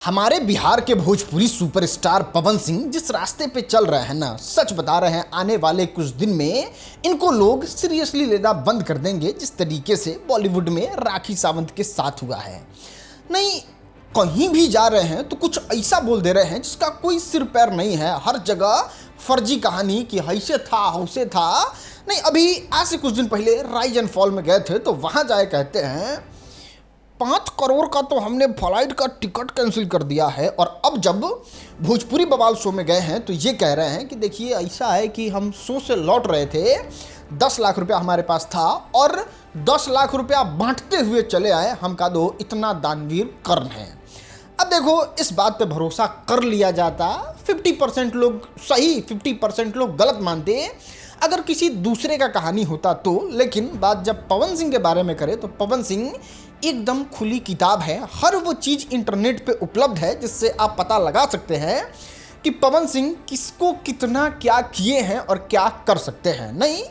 हमारे बिहार के भोजपुरी सुपरस्टार पवन सिंह जिस रास्ते पे चल रहे हैं ना, सच बता रहे हैं, आने वाले कुछ दिन में इनको लोग सीरियसली लेना बंद कर देंगे, जिस तरीके से बॉलीवुड में राखी सावंत के साथ हुआ है। नहीं, कहीं भी जा रहे हैं तो कुछ ऐसा बोल दे रहे हैं जिसका कोई सिर पैर नहीं है। हर जगह फर्जी कहानी कि ऐसे था वैसे था। नहीं, अभी आज से कुछ दिन पहले राइज एंड फॉल में गए थे तो वहाँ जाए कहते हैं 5 करोड़ का तो हमने फ्लाइट का टिकट कैंसिल कर दिया है। और अब जब भोजपुरी बवाल शो में गए हैं तो ये कह रहे हैं कि देखिए ऐसा है कि हम शो से लौट रहे थे, 10 लाख रुपया हमारे पास था और 10 लाख रुपया बांटते हुए चले आए, हम का दो इतना दानवीर कर्ण है। अब देखो, इस बात पे भरोसा कर लिया जाता, 50% लोग सही 50% लोग गलत मानते अगर किसी दूसरे का कहानी होता तो। लेकिन बात जब पवन सिंह के बारे में करें तो पवन सिंह एकदम खुली किताब है। हर वो चीज़ इंटरनेट पे उपलब्ध है जिससे आप पता लगा सकते हैं कि पवन सिंह किसको कितना क्या किए हैं और क्या कर सकते हैं। नहीं,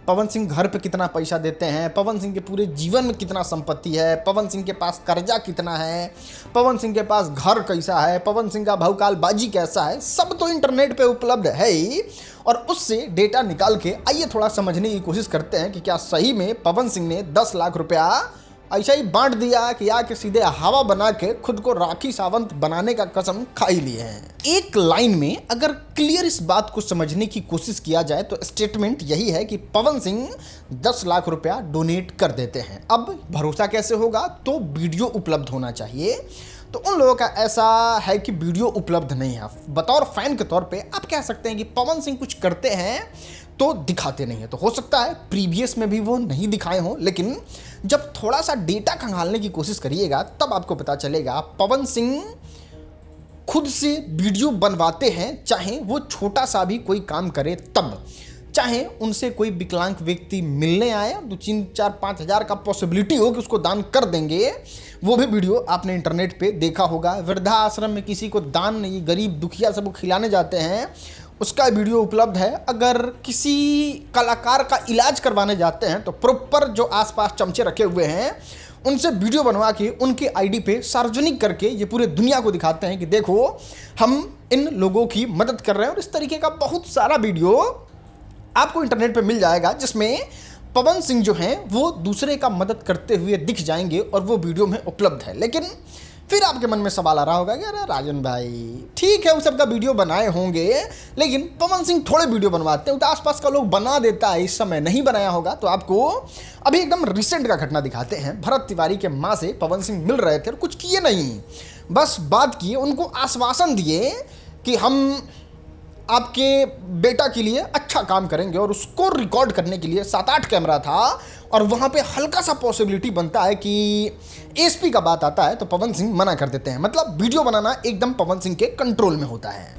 पवन सिंह घर पे कितना पैसा देते हैं, पवन सिंह के पूरे जीवन में कितना संपत्ति है, पवन सिंह के पास कर्जा कितना है, पवन सिंह के पास घर कैसा है, पवन सिंह का भौकाल बाजी कैसा है, सब तो इंटरनेट पे उपलब्ध है ही। और उससे डेटा निकाल के आइए थोड़ा समझने की कोशिश करते हैं कि क्या सही में पवन सिंह ने 10 लाख रुपया ऐसा ही बांट दिया कि या कि सीधे हवा बना के खुद को राखी सावंत बनाने का कसम खा ही लिए हैं। एक लाइन में अगर क्लियर इस बात को समझने की कोशिश किया जाए तो स्टेटमेंट यही है कि पवन सिंह 10 लाख रुपया डोनेट कर देते हैं। अब भरोसा कैसे होगा? तो वीडियो उपलब्ध होना चाहिए। तो उन लोगों का ऐसा है कि वीडियो उपलब्ध नहीं है। बतौर फैन के तौर पे आप कह सकते हैं कि पवन सिंह कुछ करते हैं तो दिखाते नहीं है। तो हो सकता है प्रीवियस में भी वो नहीं दिखाए हों, लेकिन जब थोड़ा सा डेटा खंगालने की कोशिश करिएगा तब आपको पता चलेगा पवन सिंह खुद से वीडियो बनवाते हैं, चाहे वो छोटा सा भी कोई काम करे तब। चाहे उनसे कोई विकलांग व्यक्ति मिलने आए, 2-3-4-5 हज़ार का पॉसिबिलिटी हो कि उसको दान कर देंगे, वो भी वीडियो आपने इंटरनेट पे देखा होगा। वृद्धा आश्रम में किसी को दान, ये गरीब दुखिया सबको खिलाने जाते हैं, उसका वीडियो उपलब्ध है। अगर किसी कलाकार का इलाज करवाने जाते हैं तो प्रॉपर जो आसपास चमचे रखे हुए हैं उनसे वीडियो बनवा के उनके आईडी पे सार्वजनिक करके ये पूरे दुनिया को दिखाते हैं कि देखो हम इन लोगों की मदद कर रहे हैं। और इस तरीके का बहुत सारा वीडियो आपको इंटरनेट पे मिल जाएगा जिसमें पवन सिंह जो हैं वो दूसरे का मदद करते हुए दिख जाएंगे और वो वीडियो में उपलब्ध है। लेकिन फिर आपके मन में सवाल आ रहा होगा कि अरे राजन भाई, ठीक है, उस सबका वीडियो बनाए होंगे, लेकिन पवन सिंह थोड़े वीडियो बनवाते हैं तो आसपास का लोग बना देता है, इस समय नहीं बनाया होगा। तो आपको अभी एकदम रिसेंट का घटना दिखाते हैं। भरत तिवारी के माँ से पवन सिंह मिल रहे थे और कुछ किए नहीं, बस बात किए, उनको आश्वासन दिए कि हम आपके बेटा के लिए अच्छा काम करेंगे। और उसको रिकॉर्ड करने के लिए 7-8 कैमरा था और वहाँ पे हल्का सा पॉसिबिलिटी बनता है कि एसपी का बात आता है तो पवन सिंह मना कर देते हैं। मतलब वीडियो बनाना एकदम पवन सिंह के कंट्रोल में होता है।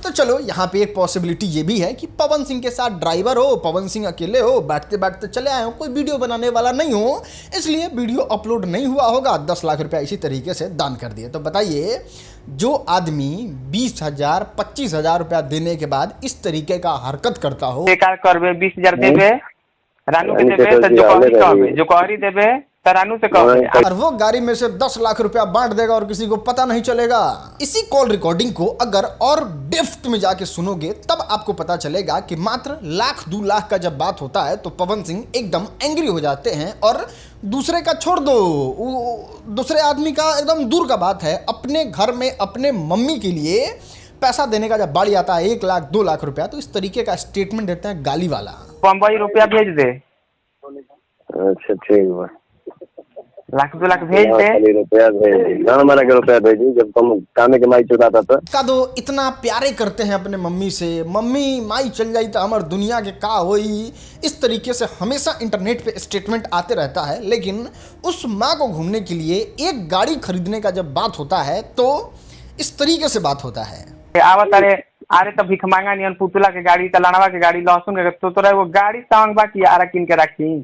तो चलो, यहाँ पे एक पॉसिबिलिटी ये भी है कि पवन सिंह के साथ ड्राइवर हो, पवन सिंह अकेले हो, बैठते बैठते चले आए हो, कोई वीडियो बनाने वाला नहीं हो, इसलिए वीडियो अपलोड नहीं हुआ होगा। 10 लाख रुपया इसी तरीके से दान कर दिए। तो बताइए, जो आदमी 20,000 25,000 रुपया देने के बाद इस तरीके का हरकत करता हो, 20,000 देवे, रानू के देवे, तो जो कहरी देवे तरानू से कहो, और वो गाड़ी में से 10 लाख रुपया बांट देगा और किसी को पता नहीं चलेगा। इसी कॉल रिकॉर्डिंग को अगर और डेप्थ में जाके सुनोगे तब आपको पता चलेगा कि मात्र 1-2 लाख का जब बात होता है तो पवन सिंह एकदम एंग्री हो जाते हैं। और दूसरे का छोड़ दो, दूसरे आदमी का एकदम दूर का बात है, अपने घर में अपने मम्मी के लिए पैसा देने का जब बारी आता है 1 लाख 2 लाख रुपया, तो इस तरीके का स्टेटमेंट देते हैं गाली वाला। बम्बई रुपया भेज दे। अच्छा, ठीक है, 1-2 लाख भेज दे। रुपया भेजी जब तुम कामे के माई चुराता था का दो इतना प्यारे करते हैं अपने मम्मी से, मम्मी माई चल जाई तो हमार दुनिया के का होई। इस तरीके से हमेशा इंटरनेट पे स्टेटमेंट आते रहता है। लेकिन उस माँ को घूमने के लिए एक गाड़ी खरीदने का जब बात होता है तो इस तरीके से बात होता है। आवत अरे तो भिख मांगा नियन पुतला के गाड़ी, तलानवा के गाड़ी, लहसुन के, तो तोरा वो गाड़ी सांग बा कि आरा किन के रखी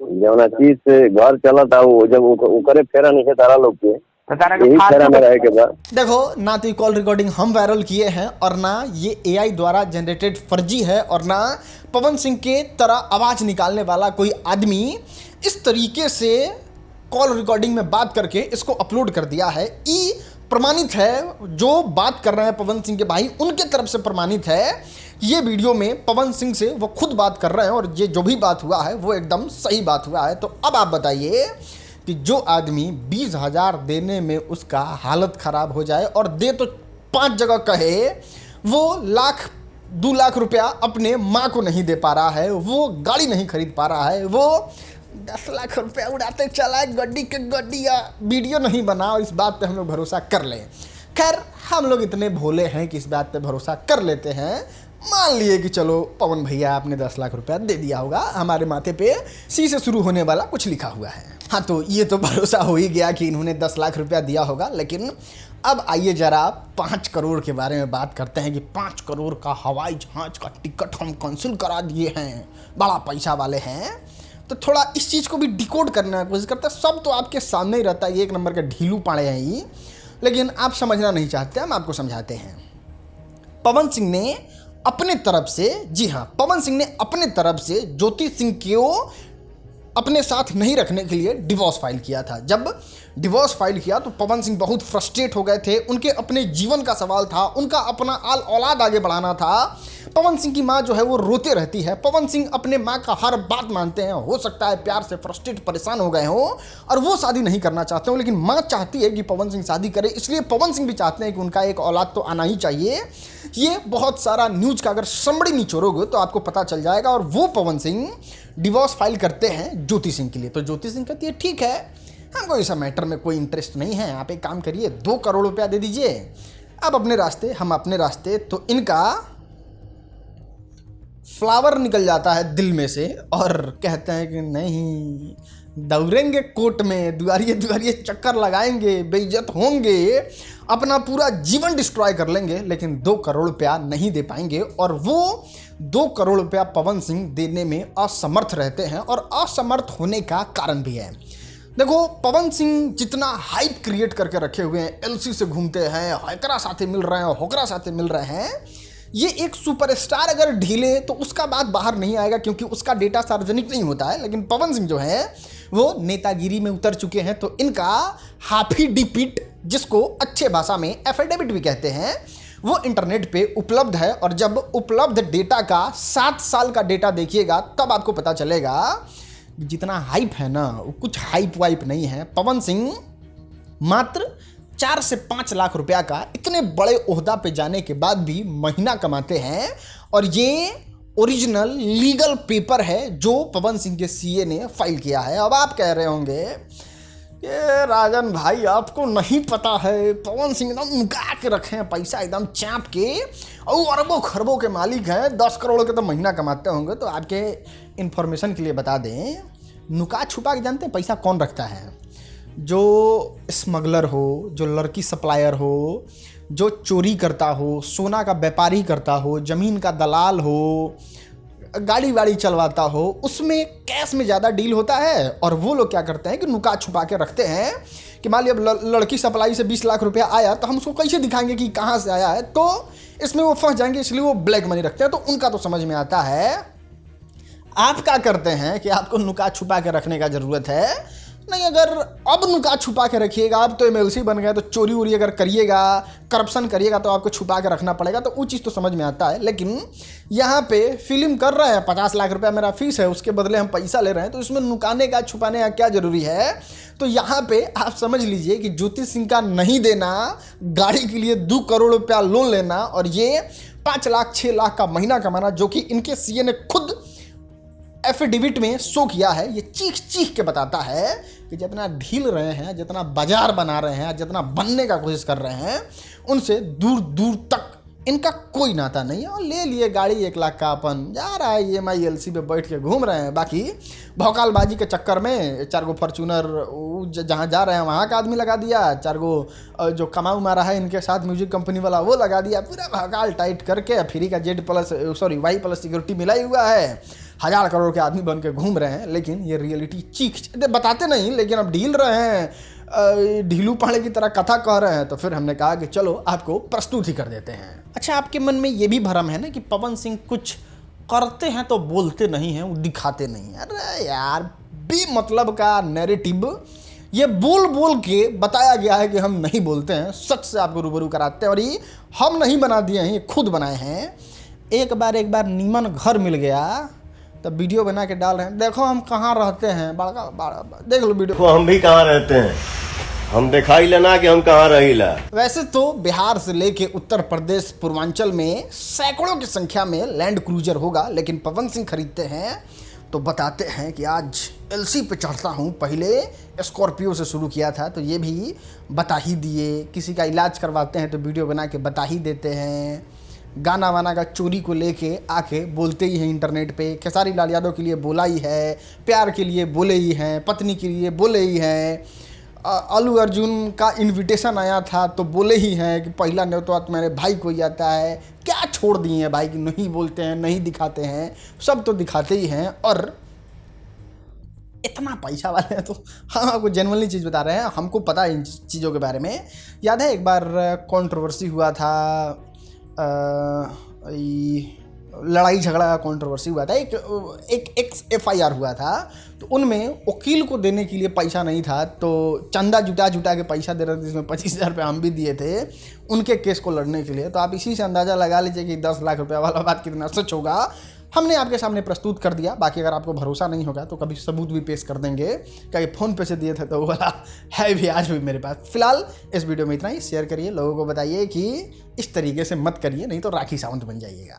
जौना चीज से घर चला था वो जब करे फेरा नहीं है तारा लोग के तो तारा के यही फालतू शहर में रहे के बाद देखो, ना तो ये कॉल रिकॉर्डिंग हम वायरल किए हैं और ना ये एआई द्वारा जनरेटेड फर्जी है और ना पवन सिंह के तरह आवाज़ निकालने वाला कोई आदमी इस तरीके से कॉल रिकॉर्डिंग में बात करके इसको अपलोड कर दिया है। ई प्रमाणित है, जो बात कर रहे हैं पवन सिंह के भाई उनके तरफ से प्रमाणित है। ये वीडियो में पवन सिंह से वो खुद बात कर रहे हैं और ये जो भी बात हुआ है वो एकदम सही बात हुआ है। तो अब आप बताइए कि जो आदमी 20,000 देने में उसका हालत ख़राब हो जाए और दे तो 5 जगह कहे, वो 2 लाख रुपया अपने माँ को नहीं दे पा रहा है, वो गाड़ी नहीं खरीद पा रहा है, वो 10 लाख रुपया उड़ाते चला है गड्डी के गड्डी या वीडियो नहीं बना और इस बात पे हम लोग भरोसा कर लें। खैर, हम लोग इतने भोले हैं कि इस बात पे भरोसा कर लेते हैं। मान लिए कि चलो पवन भैया आपने 10 लाख रुपया दे दिया होगा, हमारे माथे पे सी से शुरू होने वाला कुछ लिखा हुआ है। हाँ, तो ये तो भरोसा हो ही गया कि इन्होंने 10 लाख रुपया दिया होगा। लेकिन अब आइए जरा 5 करोड़ के बारे में बात करते हैं कि 5 करोड़ का हवाई जहाज का टिकट हम कैंसिल करा दिए हैं, बड़ा पैसा वाले हैं। तो थोड़ा इस चीज़ को भी डिकोड करने की कोशिश करते हैं। सब तो आपके सामने ही रहता है, 1 नंबर के ढीलू पाड़े हैं ये, लेकिन आप समझना नहीं चाहते, हम आपको समझाते हैं। पवन सिंह ने अपने तरफ से, जी हाँ, पवन सिंह ने अपने तरफ से ज्योति सिंह को अपने साथ नहीं रखने के लिए डिवोर्स फाइल किया था। जब डिवोर्स फाइल किया तो पवन सिंह बहुत फ्रस्ट्रेट हो गए थे। उनके अपने जीवन का सवाल था, उनका अपना आल औलाद आगे बढ़ाना था। पवन सिंह की माँ जो है वो रोते रहती है। पवन सिंह अपने माँ का हर बात मानते हैं। हो सकता है प्यार से फ्रस्ट्रेट परेशान हो गए हों और वो शादी नहीं करना चाहते हो, लेकिन माँ चाहती है कि पवन सिंह शादी करे, इसलिए पवन सिंह भी चाहते हैं कि उनका एक औलाद तो आना ही चाहिए। ये बहुत सारा न्यूज़ का अगर समड़ी निचोड़ोगे तो आपको पता चल जाएगा। और वो पवन सिंह डिवोर्स फाइल करते हैं ज्योति सिंह के लिए। तो ज्योति सिंह कहती है ठीक है, हमको इस मैटर में कोई इंटरेस्ट नहीं है, आप एक काम करिए 2 करोड़ रुपया दे दीजिए, अब अपने रास्ते हम अपने रास्ते। तो इनका फ्लावर निकल जाता है दिल में से और कहते हैं कि नहीं, दौड़ेंगे कोर्ट में, दुआरिये दुआरिये चक्कर लगाएंगे, बेइज्जत होंगे, अपना पूरा जीवन डिस्ट्रॉय कर लेंगे, लेकिन 2 करोड़ रुपया नहीं दे पाएंगे। और वो 2 करोड़ रुपया पवन सिंह देने में असमर्थ रहते हैं और असमर्थ होने का कारण भी है। देखो, पवन सिंह जितना हाइप क्रिएट करके रखे हुए हैं, एलसी से घूमते हैं, हैकरा साथे मिल रहे हैं, होकरा साथे मिल रहे हैं, ये एक सुपरस्टार अगर ढीले तो उसका बात बाहर नहीं आएगा क्योंकि उसका डेटा सार्वजनिक नहीं होता है। लेकिन पवन सिंह जो है वो नेतागिरी में उतर चुके हैं, तो इनका हाफी डिपिट, जिसको अच्छे भाषा में एफिडेविट भी कहते हैं, वो इंटरनेट पे उपलब्ध है। और जब उपलब्ध डेटा का 7 साल का डेटा देखिएगा तब आपको पता चलेगा जितना हाइप है ना, वो कुछ हाइप वाइप नहीं है। पवन सिंह मात्र 4 से 5 लाख रुपया का इतने बड़े ओहदा पे जाने के बाद भी महीना कमाते हैं। और ये ओरिजिनल लीगल पेपर है जो पवन सिंह के सीए ने फाइल किया है। अब आप कह रहे होंगे ये राजन भाई आपको नहीं पता है, पवन सिंह एकदम नुका के रखे हैं पैसा, एकदम चाँप के, और अरबों खरबों के मालिक हैं, 10 करोड़ के तो महीना कमाते होंगे। तो आपके इन्फॉर्मेशन के लिए बता दें, नुका छुपा के जानते हैं पैसा कौन रखता है? जो स्मगलर हो, जो लड़की सप्लायर हो, जो चोरी करता हो, सोना का व्यापारी करता हो, ज़मीन का दलाल हो, गाड़ी वाड़ी चलवाता हो, उसमें कैश में ज़्यादा डील होता है। और वो लोग क्या करते हैं कि नुका छुपा के रखते हैं कि मान लिया लड़की सप्लाई से 20 लाख रुपया आया तो हम उसको कैसे दिखाएंगे कि कहाँ से आया है, तो इसमें वो फंस जाएंगे, इसलिए वो ब्लैक मनी रखते हैं। तो उनका तो समझ में आता है। आप क्या करते हैं कि आपको नुका छुपा के रखने का ज़रूरत है नहीं। अगर अब नुका छुपा के रखिएगा, अब तो एमएलसी बन गया, तो चोरी वोरी अगर करिएगा, करप्शन करिएगा, तो आपको छुपा के रखना पड़ेगा। तो वो चीज़ तो समझ में आता है। लेकिन यहाँ पे फिल्म कर रहे हैं, 50 लाख रुपया मेरा फीस है, उसके बदले हम पैसा ले रहे हैं, तो इसमें नुकाने का छुपाने का क्या ज़रूरी है? तो यहाँ पे आप समझ लीजिए कि ज्योति सिंह का नहीं देना, गाड़ी के लिए 2 करोड़ रुपया लोन लेना और ये 5 लाख 6 लाख का महीना कमाना, जो कि इनके सीए ने खुद एफिडेविट में शो किया है, ये चीख चीख के बताता है कि जितना ढील रहे हैं, जितना बाजार बना रहे हैं, जितना बनने का कोशिश कर रहे हैं, उनसे दूर दूर तक इनका कोई नाता नहीं है। और ले लिए गाड़ी 1 लाख का, अपन जा रहा है EMI LC पे बैठ के घूम रहे हैं। बाकी भौकालबाजी के चक्कर में 4 गो फॉर्चूनर जहाँ जा रहे हैं वहाँ का आदमी लगा दिया, 4 गो जो कमाऊ मारा है इनके साथ म्यूजिक कंपनी वाला वो लगा दिया, पूरा भौकाल टाइट करके फ्री का Y+ सिक्योरिटी मिला ही हुआ है। 1000 करोड़ के आदमी बन के घूम रहे हैं, लेकिन ये रियलिटी चीख बताते नहीं, लेकिन अब ढील रहे हैं, ढीलू पाड़े की तरह कथा कह रहे हैं। तो फिर हमने कहा कि चलो आपको प्रस्तुत ही कर देते हैं। अच्छा, आपके मन में ये भी भ्रम है ना कि पवन सिंह कुछ करते हैं तो बोलते नहीं हैं, वो दिखाते नहीं हैं। अरे यार, बेमतलब का नैरेटिव ये बोल बोल के बताया गया है कि हम नहीं बोलते हैं। सच से आपको रूबरू कराते हैं, और ये हम नहीं बना दिए हैं, ये खुद बनाए हैं। एक बार नीमन घर मिल गया तो वीडियो बना के डाल रहे हैं, देखो हम कहाँ रहते हैं, बड़ा देख लो वीडियो। हम भी कहाँ रहते हैं, हम दिखाई लेना कि हम कहाँ रहीला। वैसे तो बिहार से लेके उत्तर प्रदेश पूर्वांचल में सैकड़ों की संख्या में लैंड क्रूजर होगा, लेकिन पवन सिंह खरीदते हैं तो बताते हैं कि आज एलसी पे चढ़ता हूँ। पहले स्कॉर्पियो से शुरू किया था, तो ये भी बता ही दिए। किसी का इलाज करवाते हैं तो वीडियो बना के बता ही देते हैं। गाना वाना का चोरी को लेके आके बोलते ही हैं इंटरनेट पे। खेसारी लाल यादव के लिए बोला ही है, प्यार के लिए बोले ही हैं, पत्नी के लिए बोले ही हैं। अल्लू अर्जुन का इनविटेशन आया था तो बोले ही हैं कि पहला न्योता तो मेरे भाई को ही आता है। क्या छोड़ दिए हैं भाई कि नहीं बोलते हैं, नहीं दिखाते हैं, सब तो दिखाते ही हैं। और इतना पैसा वाले हैं तो हम आपको जेन्युइनली चीज़ बता रहे हैं, हमको पता है इन चीज़ों के बारे में। याद है एक बार कंट्रोवर्सी हुआ था, लड़ाई झगड़ा का कंट्रोवर्सी हुआ था, एक FIR हुआ था, तो उनमें वकील को देने के लिए पैसा नहीं था, तो चंदा जुटा के पैसा दे रहे थे, जिसमें 25,000 रुपये हम भी दिए थे उनके केस को लड़ने के लिए। तो आप इसी से अंदाज़ा लगा लीजिए कि 10 लाख रुपये वाला बात कितना सच होगा। हमने आपके सामने प्रस्तुत कर दिया। बाकी अगर आपको भरोसा नहीं होगा तो कभी सबूत भी पेश कर देंगे, क्या फ़ोन पे से दिए थे तो वो वाला है भी आज भी मेरे पास। फिलहाल इस वीडियो में इतना ही। शेयर करिए, लोगों को बताइए कि इस तरीके से मत करिए, नहीं तो राखी सावंत बन जाइएगा।